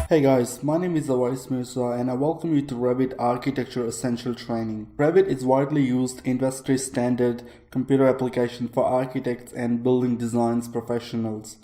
Hey guys, my name is y2mate and I welcome you to Revit Architecture Essential Training. Revit is widely used industry standard computer application for architects and building designs professionals.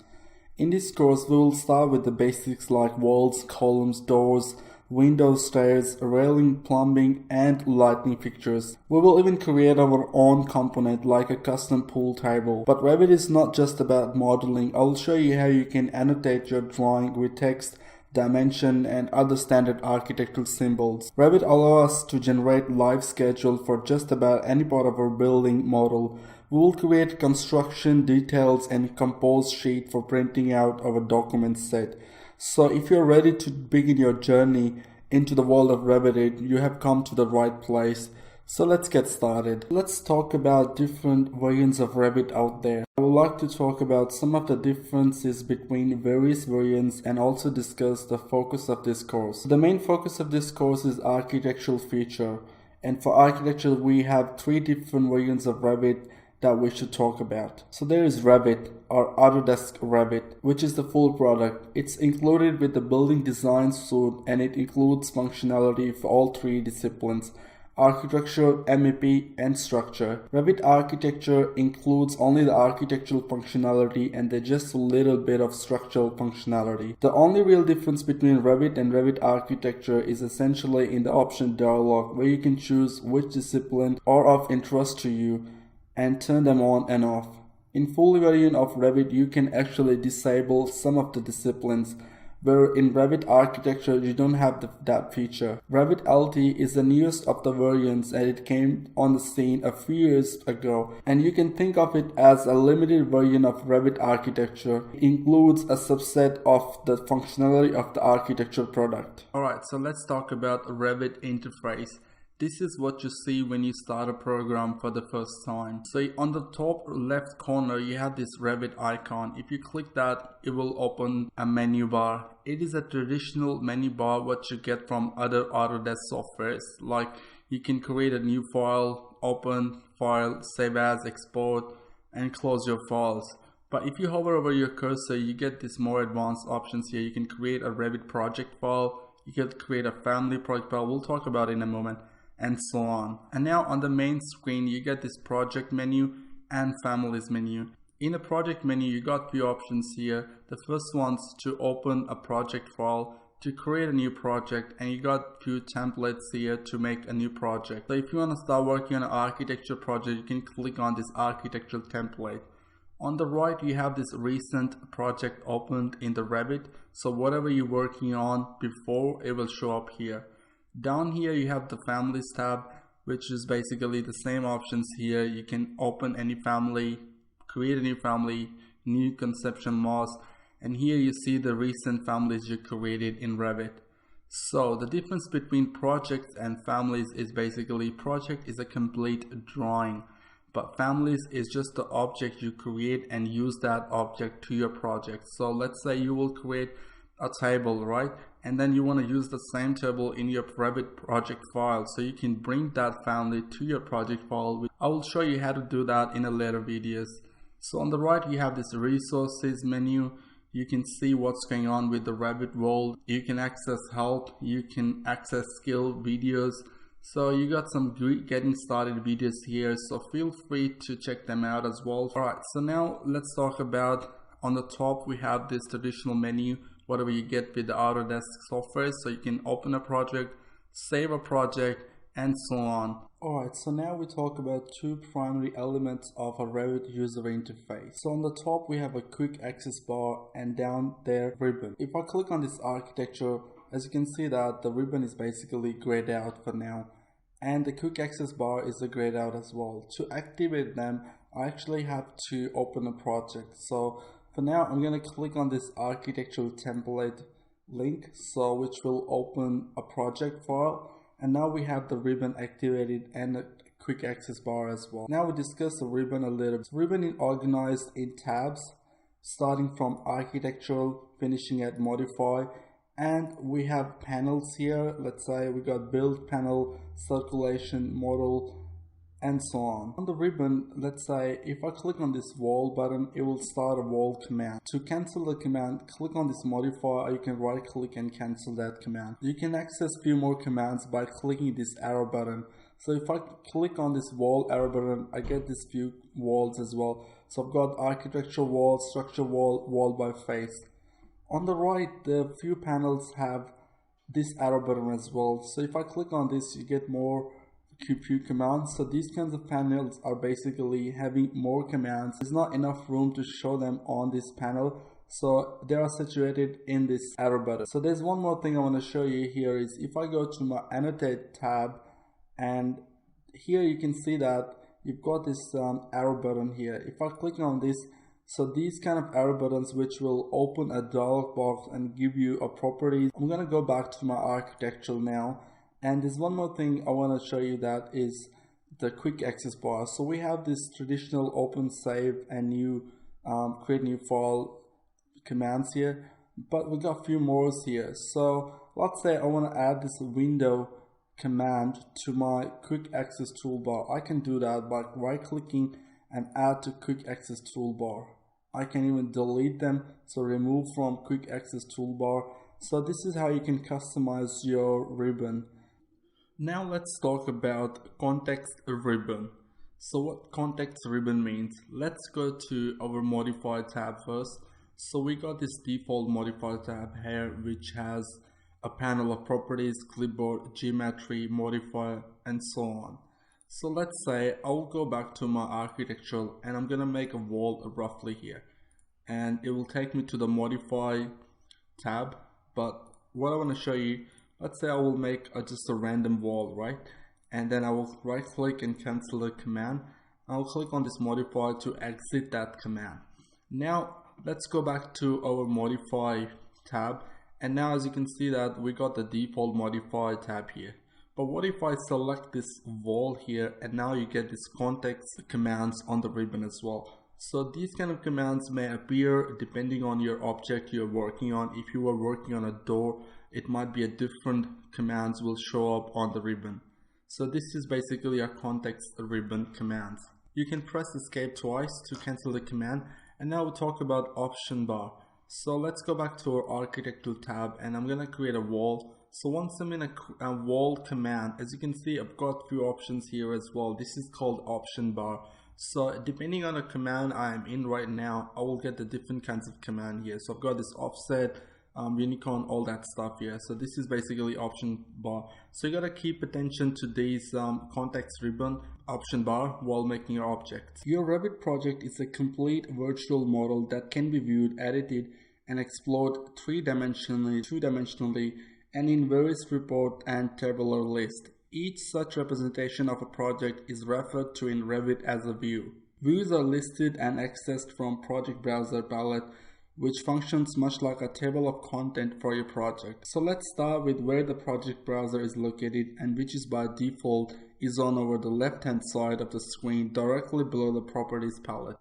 In this course, we will start with the basics like walls, columns, doors, windows, stairs, railing, plumbing, and lighting fixtures. We will even create our own component like a custom pool table. But Revit is not just about modeling. I will show you how you can annotate your drawing with text, dimension, and other standard architectural symbols. Revit allows us to generate live schedule for just about any part of our building model. We will create construction details and compose sheet for printing out our document set. So if you're ready to begin your journey into the world of Revit, you have come to the right place. So let's get started. Let's talk about different versions of Revit out there. I would like to talk about some of the differences between various variants and also discuss the focus of this course. The main focus of this course is architectural feature. And for architecture, we have three different versions of Revit that we should talk about. So there is Revit or Autodesk Revit, which is the full product. It's included with the building design suite and it includes functionality for all three disciplines: architecture, MEP, and structure. Revit architecture includes only the architectural functionality and just a little bit of structural functionality. The only real difference between Revit and Revit architecture is essentially in the option dialog, where you can choose which discipline are of interest to you and turn them on and off. In full variant of Revit, you can actually disable some of the disciplines, where in Revit architecture you don't have that feature. Revit LT is the newest of the variants and it came on the scene a few years ago, and you can think of it as a limited version of Revit architecture. It includes a subset of the functionality of the architecture product. Alright, so let's talk about Revit interface. This is what you see when you start a program for the first time. So on the top left corner, you have this Revit icon. If you click that, it will open a menu bar. It is a traditional menu bar what you get from other Autodesk softwares. Like you can create a new file, open file, save as, export, and close your files. But if you hover over your cursor, you get this more advanced options here. You can create a Revit project file. You can create a family project file. We'll talk about it in a moment, and so on. And now on the main screen you get this project menu and families menu. In the project menu you got few options here. The first one's to open a project file, to create a new project, and you got few templates here to make a new project. So if you want to start working on an architecture project, you can click on this architectural template. On the right you have this recent project opened in the Revit, so whatever you're working on before, it will show up here. Down here you have the families tab, which is basically the same options here. You can open any family, create a new family, new conception mask, and here you see the recent families you created in Revit. So the difference between projects and families is basically project is a complete drawing, but families is just the object you create and use that object to your project. So let's say you will create a table, right? And then you want to use the same table in your Revit project file, so you can bring that family to your project file. I will show you how to do that in a later videos. So on the right you have this resources menu. You can see what's going on with the Revit world. You can access help, you can access skill videos. So you got some getting started videos here, so feel free to check them out as well. Alright, so now let's talk about, on the top we have this traditional menu, whatever you get with the Autodesk software. So you can open a project, save a project, and so on. Alright, so now we talk about two primary elements of a Revit user interface. So on the top we have a quick access bar and down there ribbon. If I click on this architecture, as you can see that the ribbon is basically grayed out for now, and the quick access bar is grayed out as well. To activate them, I actually have to open a project. So for now, I'm going to click on this architectural template link, so which will open a project file. And now we have the ribbon activated and a quick access bar as well. Now we discuss the ribbon a little bit. Ribbon is organized in tabs, starting from architectural, finishing at modify. And we have panels here. Let's say we got build panel, circulation, model, and so on. On the ribbon, let's say if I click on this wall button, it will start a wall command. To cancel the command, click on this modifier, or you can right click and cancel that command. You can access few more commands by clicking this arrow button. So if I click on this wall arrow button, I get these few walls as well. So I've got architecture wall, structure wall, wall by face. On the right, the few panels have this arrow button as well. So if I click on this, you get more few commands. So these kinds of panels are basically having more commands. There's not enough room to show them on this panel, so they are situated in this arrow button. So there's one more thing I want to show you here is if I go to my annotate tab, and here you can see that you've got this arrow button here. If I click on this, so these kind of arrow buttons which will open a dialog box and give you a property. I'm gonna go back to my architecture now, and there's one more thing I want to show you, that is the quick access bar. So we have this traditional open, save, and new create new file commands here, but we got a few more here. So let's say I want to add this window command to my quick access toolbar. I can do that by right clicking and add to quick access toolbar. I can even delete them, so remove from quick access toolbar. So this is how you can customize your ribbon. Now let's talk about context ribbon. So what context ribbon means, let's go to our modify tab first. So we got this default modify tab here which has a panel of properties, clipboard, geometry, modifier, and so on. So let's say I'll go back to my architectural and I'm gonna make a wall roughly here, and it will take me to the modify tab. But what I want to show you, let's say I will make just a random wall, right? And then I will right click and cancel the command. I'll click on this modifier to exit that command. Now let's go back to our modify tab, and now as you can see that we got the default modify tab here. But what if I select this wall here, and now you get this context commands on the ribbon as well. So these kind of commands may appear depending on your object you're working on. If you are working on a door, it might be a different commands will show up on the ribbon. So this is basically a context ribbon commands. You can press escape twice to cancel the command. And now we'll talk about option bar. So let's go back to our architectural tab, and I'm gonna create a wall. So once I'm in a wall command, as you can see, I've got a few options here as well. This is called option bar. So depending on the command I'm in right now, I will get the different kinds of command here. So I've got this offset, unicorn, all that stuff here. So this is basically option bar. So you gotta keep attention to these context ribbon option bar while making your objects. Your Revit project is a complete virtual model that can be viewed, edited, and explored three-dimensionally, two-dimensionally, and in various report and tabular list. Each such representation of a project is referred to in Revit as a view. Views are listed and accessed from Project Browser palette, which functions much like a table of content for your project. So let's start with where the Project Browser is located, and which is by default is on over the left hand side of the screen directly below the Properties palette.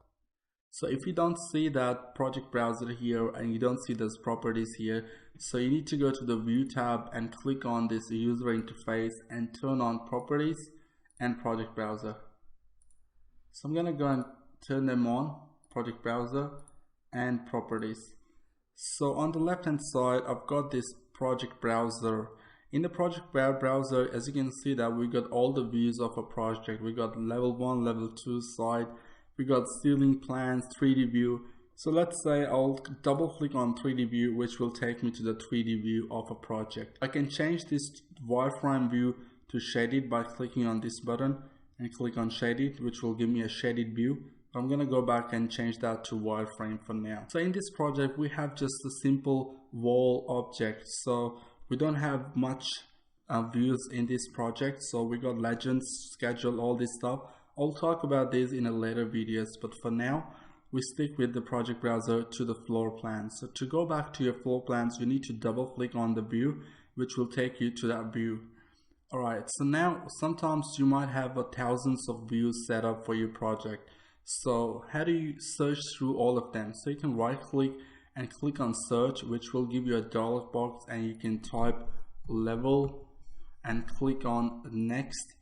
So if you don't see that Project Browser here and you don't see those properties here, so you need to go to the View tab and click on this user interface and turn on Properties and Project Browser. So I'm gonna go and turn them on, Project Browser and Properties. So on the left hand side, I've got this Project Browser. In the Project Browser, as you can see that we got all the views of a project. We got level 1, level 2 side. We got ceiling plans, 3D view. So let's say I'll double click on 3D view, which will take me to the 3D view of a project. I can change this wireframe view to shaded by clicking on this button and click on shaded, which will give me a shaded view. I'm gonna go back and change that to wireframe for now. So in this project, we have just a simple wall object. So we don't have much views in this project. So we got legends, schedule, all this stuff. I'll talk about this in a later videos, but for now, we stick with the Project Browser to the floor plan. So to go back to your floor plans, you need to double click on the view, which will take you to that view. Alright, so now sometimes you might have thousands of views set up for your project. So how do you search through all of them? So you can right click and click on search, which will give you a dialog box, and you can type level and click on next.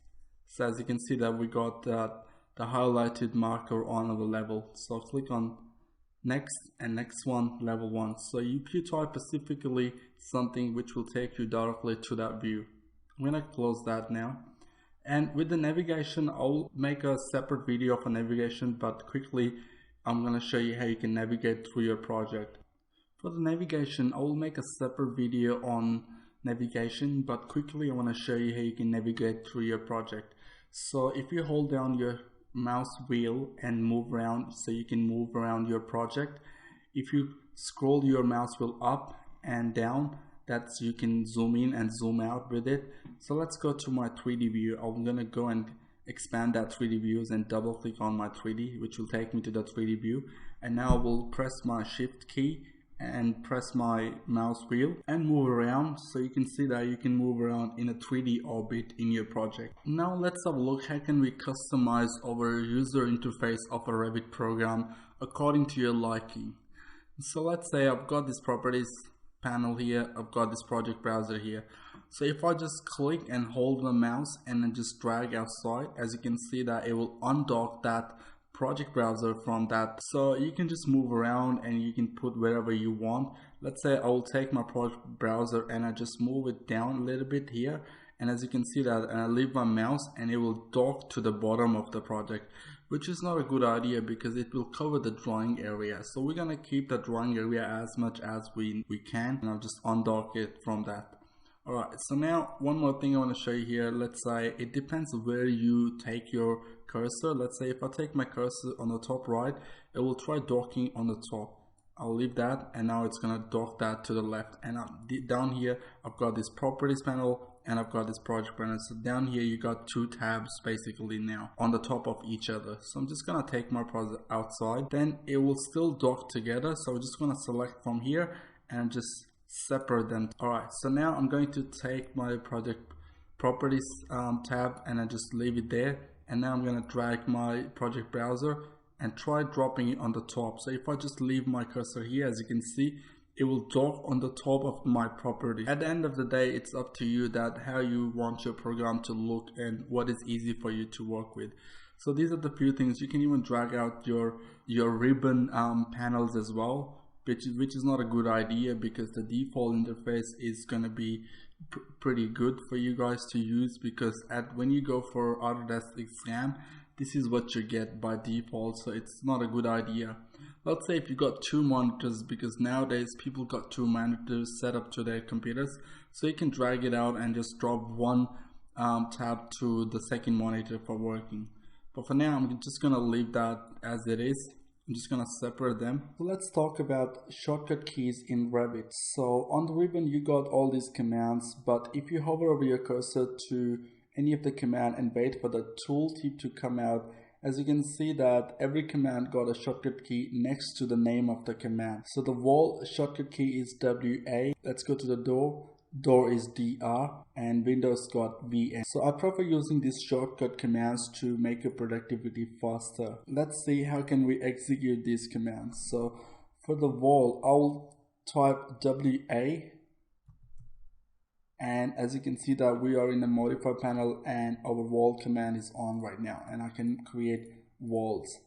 So as you can see that we got the highlighted marker on the level. So click on next, and next one, level 1. So you type specifically something which will take you directly to that view. I'm gonna close that now. And with the navigation, I'll make a separate video for navigation, but quickly I'm gonna show you how you can navigate through your project. For the navigation, I will make a separate video on navigation, but quickly I want to show you how you can navigate through your project. So if you hold down your mouse wheel and move around, so you can move around your project. If you scroll your mouse wheel up and down, that's you can zoom in and zoom out with it. So let's go to my 3D view. I'm gonna go and expand that 3D views and double click on my 3D, which will take me to the 3D view. And now I will press my shift key and press my mouse wheel and move around, so you can see that you can move around in a 3D orbit in your project. Now let's have a look how can we customize our user interface of a Revit program according to your liking. So let's say I've got this properties panel here, I've got this project browser here. So if I just click and hold my mouse and then just drag outside, as you can see that it will undock that project browser from that. So you can just move around and you can put wherever you want. Let's say I will take my project browser and I just move it down a little bit here, and as you can see that, and I leave my mouse and it will dock to the bottom of the project, which is not a good idea because it will cover the drawing area. So we're gonna keep the drawing area as much as we can, and I'll just undock it from that. Alright, so now one more thing I want to show you here. Let's say it depends where you take your cursor. Let's say if I take my cursor on the top right, it will try docking on the top. I'll leave that, and now it's gonna dock that to the left. And down here I've got this properties panel and I've got this project panel. So down here you got two tabs basically now on the top of each other. So I'm just gonna take my project outside, then it will still dock together. So I'm just gonna select from here and just separate them. Alright, so now I'm going to take my project properties tab and I just leave it there, and now I'm going to drag my project browser and try dropping it on the top. So if I just leave my cursor here, as you can see, it will dock on the top of my property. At the end of the day, it's up to you that how you want your program to look and what is easy for you to work with. So these are the few things. You can even drag out your ribbon panels as well, which is not a good idea because the default interface is going to be pretty good for you guys to use, because when you go for Autodesk exam, this is what you get by default. So it's not a good idea. Let's say if you got two monitors, because nowadays people got two monitors set up to their computers, so you can drag it out and just drop one tab to the second monitor for working. But for now, I'm just gonna leave that as it is. I'm just gonna separate them. So let's talk about shortcut keys in Revit. So on the ribbon you got all these commands, but if you hover over your cursor to any of the command and wait for the tooltip to come out, as you can see that every command got a shortcut key next to the name of the command. So the wall shortcut key is WA. Let's go to the door. Door is DR, and Windows got VN. So I prefer using these shortcut commands to make your productivity faster. Let's see how can we execute these commands. So for the wall, I'll type WA, and as you can see that we are in the modify panel and our wall command is on right now, and I can create walls.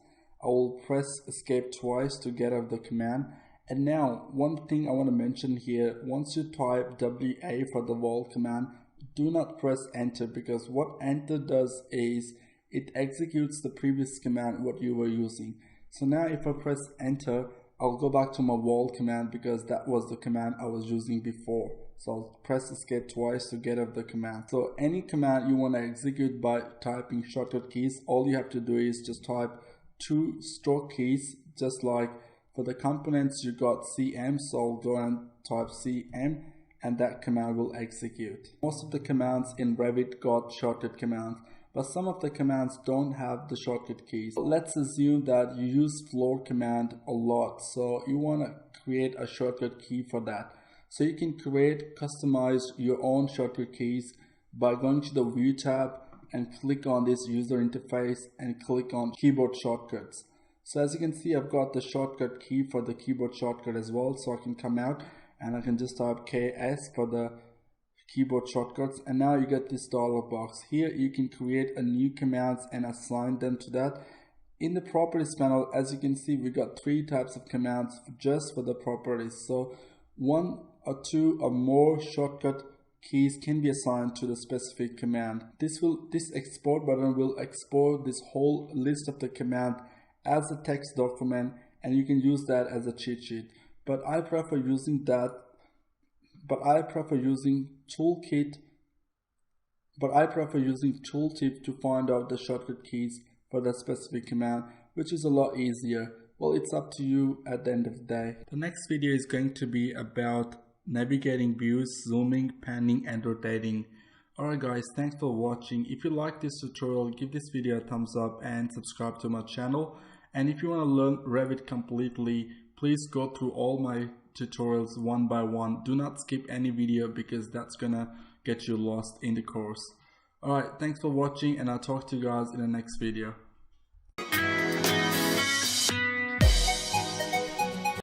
I will press escape twice to get out of the command. And now one thing I want to mention here, once you type WA for the wall command, do not press enter, because what enter does is it executes the previous command what you were using. So now if I press enter, I'll go back to my wall command because that was the command I was using before. So I'll press escape twice to get out of the command. So any command you want to execute by typing shortcut keys, all you have to do is just type two stroke keys, just like for the components you got CM, so I'll go and type CM and that command will execute. Most of the commands in Revit got shortcut commands, but some of the commands don't have the shortcut keys. Let's assume that you use floor command a lot, so you want to create a shortcut key for that. So you can customize your own shortcut keys by going to the View tab and click on this user interface and click on keyboard shortcuts. So as you can see, I've got the shortcut key for the keyboard shortcut as well, so I can come out and I can just type KS for the keyboard shortcuts, and now you get this dialog box. Here you can create a new commands and assign them to that. In the properties panel, as you can see, we got 3 types of commands just for the properties. So 1 or 2 or more shortcut keys can be assigned to the specific command. This export button will export this whole list of the command as a text document, and you can use that as a cheat sheet. But I prefer using tooltip to find out the shortcut keys for that specific command, which is a lot easier. Well, it's up to you at the end of the day. The next video is going to be about navigating views, zooming, panning, and rotating. Alright guys, thanks for watching. If you like this tutorial, give this video a thumbs up and subscribe to my channel. And if you want to learn Revit completely, please go through all my tutorials one by one. Do not skip any video because that's gonna get you lost in the course. Alright, thanks for watching, and I'll talk to you guys in the next video.